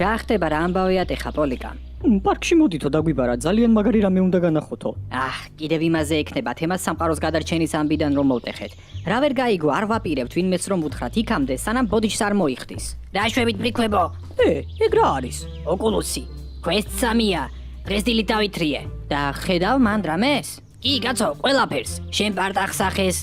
რა ხდება რა ამბავია ეხა პოლიკა? პარკში მოდითო დაგვიბარა, ძალიან მაგარი რამე უნდა განახოთო. კიდევ იმაზე ექნება თემას სამყაროს გადარჩენის ამბიდან რომ მოვტეხეთ. რა ვერ გაიგო, არ ვაპირებთ ვინმეც რომ უთხრათ იქამდე, სანამ ბოდიშს არ მოიხდის. რა შვებით ბრიქვებო? ეგ რა არის? ოკულუსი. Quest 3-ია. დღეს დილით დავითრიე. და ხედავ მან დრამეს? კი, კაცო, ყველაფერს. შენ პარტახს ახეს.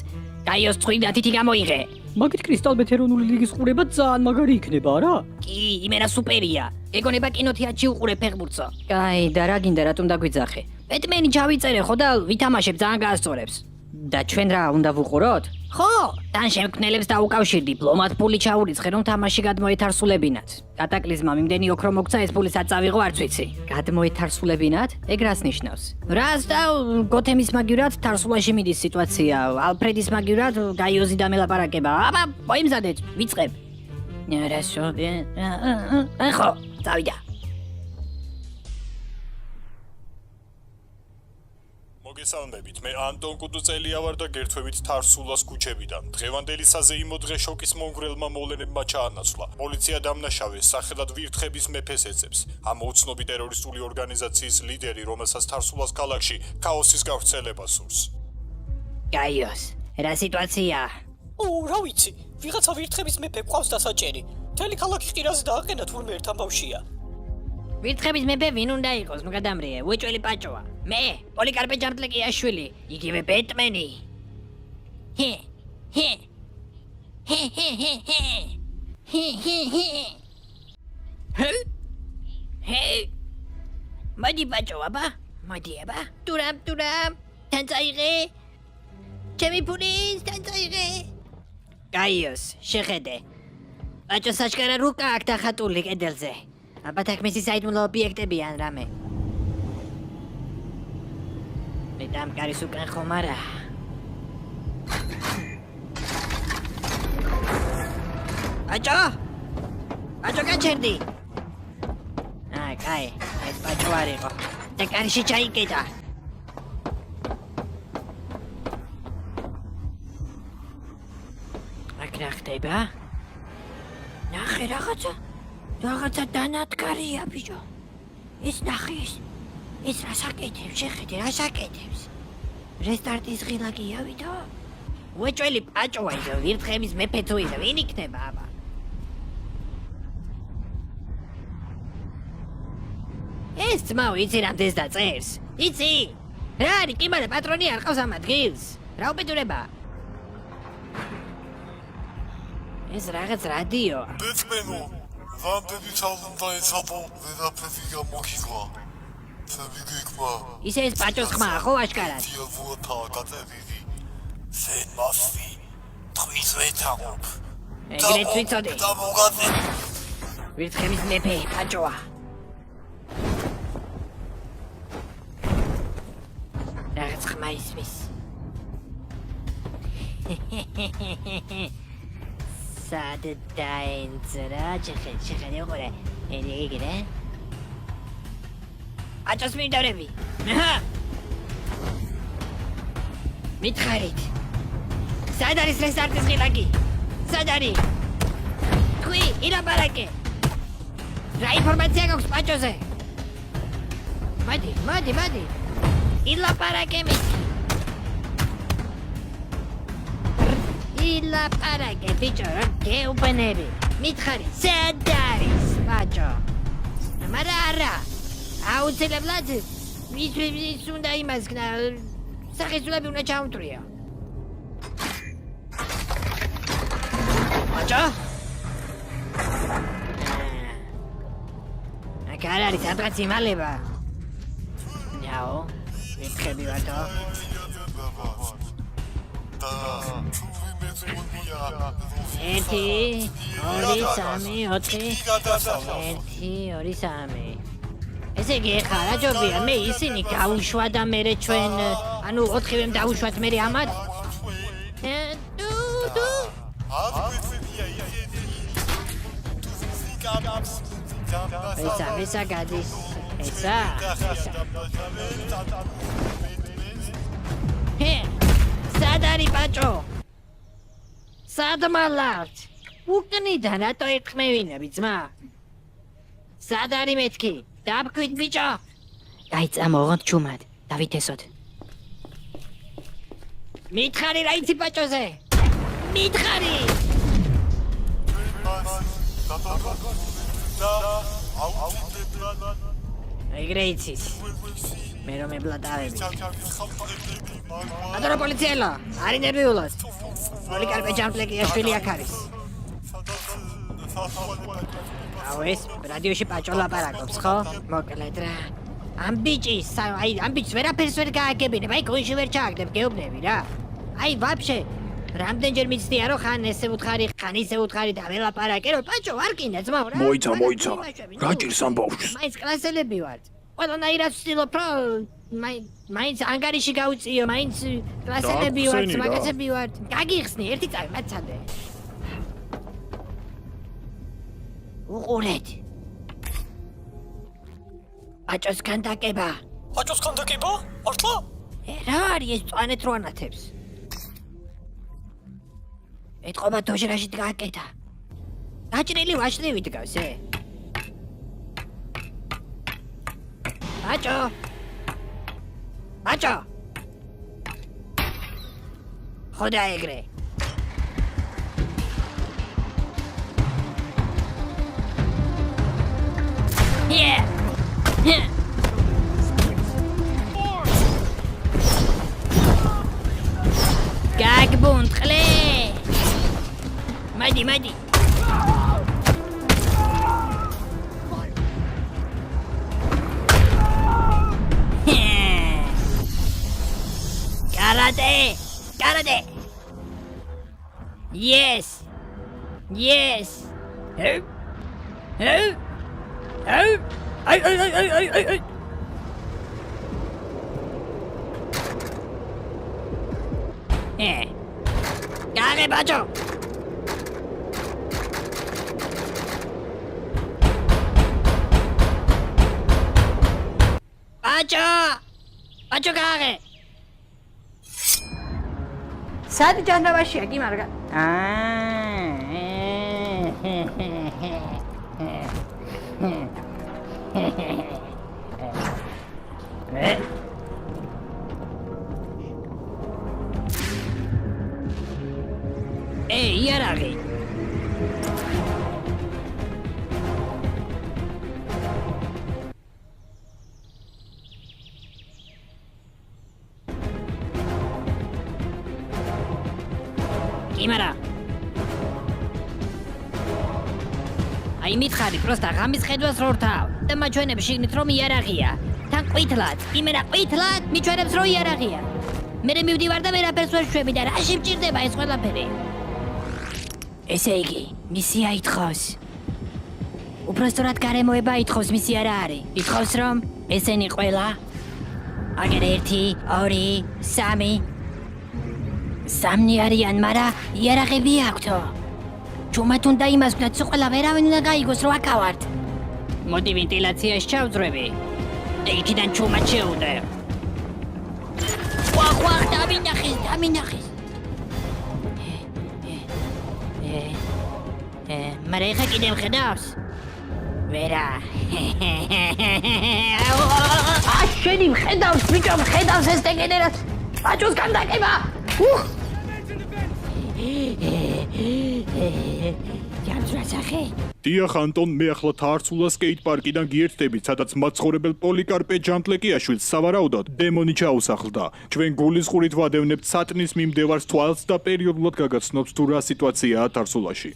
გაიოს წვი და თითი გამოიღე. მაგით კრისტალბეთ ეროვნული ლიგის ყურება ძალიან მაგარი იქნება, რა? კი, იმენა სუპერია. ეგონება კინოთეატრში უყურე ფეხბურთსო. კაი, და რა გინდა რატომ დაგვიძახე? ბეტმენი ჩავიწერე ხო და ვითამაშებ ძალიან გაასწორებს. და ჩვენ რა უნდა ვუყუროთ? ხო, თან შემქმნელებს დაუკავშირდი, ბლომად ფული ჩაურიცხე რომ თამაში გადმოეთარსულებინათ. კატაკლიზმა მიმდენი ოქრო მოგცა ეს ფულის აწავიღო არც ვიცი. გადმოეთარსულებინათ? ეგ რას ნიშნავს? რას და გოთემის მაგივრად თარსულაში მიდის სიტუაცია, ალფრედის მაგივრად გაიოზი დამელაპარაკება. აბა, მოიმზადეთ, ვიწყებ. ხო, წავიდა. მოგესალმებით, მე ანტონ კუდუწელია ვარ და გერთვებით თარსულას ქუჩებიდან. დღევანდელი საზეიმო დღე შოკის მონგრელმა მოვლენებმა ჩაანაცვლა. პოლიცია დამნაშავეს, სახელად ვირთხების მეფეს ეძებს. ამ უცნობი ტერორისტული ორგანიზაციის ლიდერი, რომელსაც თარსულას ქალაქში ქაოსის გავრცელება სურს. გაიოს, რა სიტუაცია? რა ვიცი, ვიღაცა ვირთხების მეფე ყავს დასაჭერი. მთელი ქალაქი ყირაზე დააყენა თურმე ერთ ამბავშია. ვირთხების მეფე ვინ უნდა იყოს, ნუ გადამრიე, უეჭველი პაჭოა. მე, პოლიკარპე ჯამპლეკიაშვილი, იგივე ბეტმენი. მოდი პაჭო, აბა, მოდი აბა. ტურამ, თან წაიღე. ჩემი ფულის, თან წაიღე. გაიოს, შეხედე. პაჭო საჩქარა რუკა აქ დახატული კედელზე. ალბათ აქ მისი საიდუმლო ობიექტები ან რამე. მე დამკარის უკან ხომ არა. პაჭო გაჩერდი. კაი, ეს პაჭო არ იყო. და კარში ჩაიკეტა. აქ რა ხდება? ნახე რაღაცა დანადგარია ბიჭო. ეს ნახე ეს რას აკეთებს, შეხედე რას აკეთებს. რესტარტის ღილა გიავიდო? უეჭველი პაჭოა ის ვირთხების მეფე თუ ის ვინ იქნება აბა? ეს ძმაო იცი რამდენს დაწერს? იცი? რა არის კი მალე პატრონი არ ყავს ამ ადგილს? რა უბედურება? ეს რაღაც რადიო. ბეტმენო, ვამპები ჩალუნდა ეცაპო, ვერაფერი გამოგიგვა. ცები გიქმა. ისე ეს პაჭოს ხმა ხო აშკარად? დიალოგთა გაწერილი. ზენ მასი თხვის ვეთაობ. ეგრეთ ვიცოდი. და მოგაზე. ვირთხების მეფე პაჭოა. რაღაც ხმა ისმის. სად დაენწრა, შეხედე უყურე. ეგრე. აჭოს მინდორები. მითხარით. სად არის რესტარტის ღილაკი? სად არის? თქვი, ილაპარაკე. რა ინფორმაცია გაქვს პაჭოზე? მოდი. ილაპარაკე მითი. ილაპარაკე ბიჭო, რა გეუბნები. მითხარი, სად არის პაჭო? არა. აუცილებლად ის უნდა იმასკნა. სახისულები უნდა ჩაუთრია. პაჭო? აქ არ არის სადღაც იმალება. ნაო, მითხები ვარდო. ერთი, ორი, სამი, ოთხი. ერთი, ორი, სამი. ესე იგი ეხლა რა ჯობია, მე ისინი გავუშვა და მერე ჩვენ, ანუ 4-ვემ დავუშვათ მერე ამათ. ესა გადის. ესა. სად არის პაჭო? სად მალავთ? უკნიდან რატო ერთხმევინები ძმა? სად არის მეთქი? დაბქვით ბიჭო. აი წამოღონთ ჩუმად, დავითესოთ. მითხარი რა იცი ბაჭოზე? მითხარი. ეგრე იცის. მე რომ ებლატავები. ადრო პოლიციელო, არის ნერვიულად. პოლიკარპე ჯამპლეკიაშვილი აქ არის. აუ ეს რადიოში პაჭო ლაპარაკობს, ხო? მოკლედ რა. ამ ბიჭის, ამ ბიჭს ვერაფერს ვერ გააგებინებ, აი გონში ვერ ჩააგდებ, გეუბნები რა. აი ვაფშე, რამდენჯერ მიცდია რომ ხან ესე უთხარი, ხან ისე უთხარი და ველაპარაკე, რომ პაჭო არ კიდე ძმაო რა. მოიცა. რა ჭირს ამ ბავშვს? მაინც კლასელები ვართ. ყველანაირად ვცდილობ, რომ მაინც ანგარიში გავუწიო, მაინც კლასელები ვართ, მაგაცები ვართ. გაგიხსნი, ერთი წავი მაცადე. უყურეთ. ბაჭოს განდაკება. ბაჭოს განდაკება? მართლა? რა არის ეს წვანეთ რო ანათებს? ეთყობა დოჟრაში გააკეთა. გაჭრილი ვაშლივი დგავს, ბაჭო! ბაჭო! ხოდა ეგრე. გაგბუნდ ყლე! მადი. Karate! Yes! Hey! Ay! Gare bacho! Bacho gare! სად ჯანდაბაშია კი მარგა? იარაღი. იმარა. აი მითხარი, პროსტა ღამის ხედვას რო რთავ და მაჩვენებს შიგნით რომ იარაღია. თან ყვითლად, იმერა ყვითლად მიჩვენებს რომ იარაღია. მე მივდივარ და ვერაფერს ვერ შვები და რაში მჭირდება ეს ყველაფერი? ესე იგი, მისია ითხოვს. უბრალოდ გარემოება ითხოვს, მისია რა არის? ითხოვს რომ ესენი ყველა აგერ 1, 2, 3 სამნი არიან, მაგრამ იარაღები აქვთო. ჩუმად უნდა იმას ვქნათ, რომ ყველა ვერავინ უნდა გაიგოს, რომ აქ ვართ. მოდი ვენტილაციაში ჩავძვრები. იქიდან ჩუმად შევუდე. ხვახ, დამინახეს. მაგრამ ეხა კიდე მხედავს? ვერა. შენი მხედავს, ბიჭო, მხედავს ეს დეგენერატ. ბაჭოს განდაკება. დიახ ანტონ, მე ახლა თარცულა სკეით პარკიდან გიერთდებით, სადაც მაცხოვრებელ პოლიკარპე ჯამპლეკიაშვილს სავარაუდოდ დემონი ჩაუსახლდა. ჩვენ გულისყურით ვადევნებთ სატნის მიმდევარს თვალს და პერიოდულად გაგაცნობს თუ რა სიტუაციაა თარცულაში.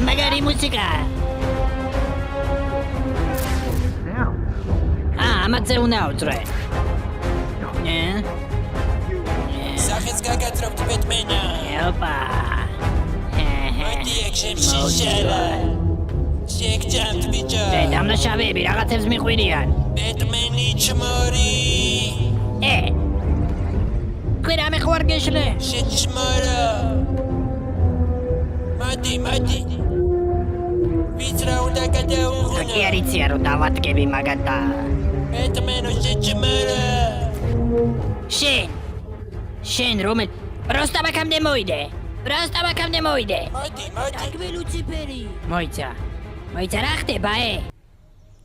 მაგარი მუსიკა. ამაზე უნდა ავძრე. სახეს გაგაძრავთ ბეტმენა. ოპა. მოდი ექშენ შიშარა. შეგჯამთ ბიჭო. დამნაშავეები რაღაცებს მიყვირიან. ბეტმენი ჩმორი. კვირა მე ხوار გეშლე. შეჩმორო. მოდი. ვიძრა უნდა გადაუღუნო. კი არიცია რომ დავატკები მაგათა. ბეტმენო შეჩმორო. შენ რომელ პროსტა მაგამდე მოიდე. რასტამ აქამდე მოვიდე. მოდი, მოდი. დაგვე ლუციფერი. მოიცა. მოიცა რა ხდება,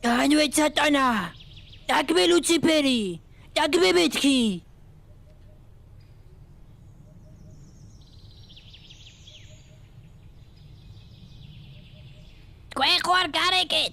განვე სატანა. დაგვე ლუციფერი. დაგვე მეთქი. თქვენ ხო არ გარეკეთ?